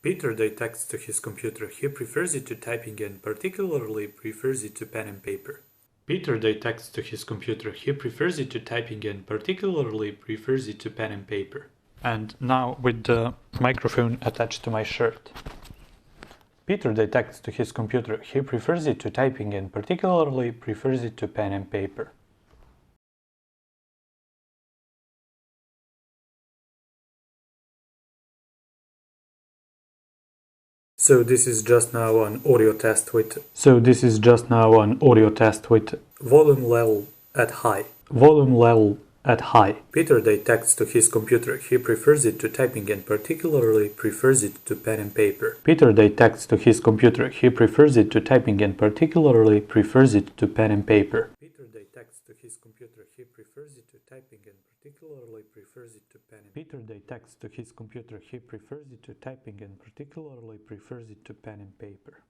Peter texts to his computer he prefers it to typing and particularly prefers it to pen and paper. Peter texts to his computer he prefers it to typing and particularly prefers it to pen and paper. And now with the microphone attached to my shirt. Peter texts to his computer he prefers it to typing and particularly prefers it to pen and paper. So this is just now an audio test with volume level at high. Peter texts to his computer he prefers it to typing and particularly prefers it to pen and paper. Peter texts to his computer he prefers it to typing and particularly prefers it to pen and paper. Peter texts to his computer he prefers it to typing and particularly prefers it to pen and paper. Peter texts to his computer he prefers it to typing and particularly prefers it to pen and paper.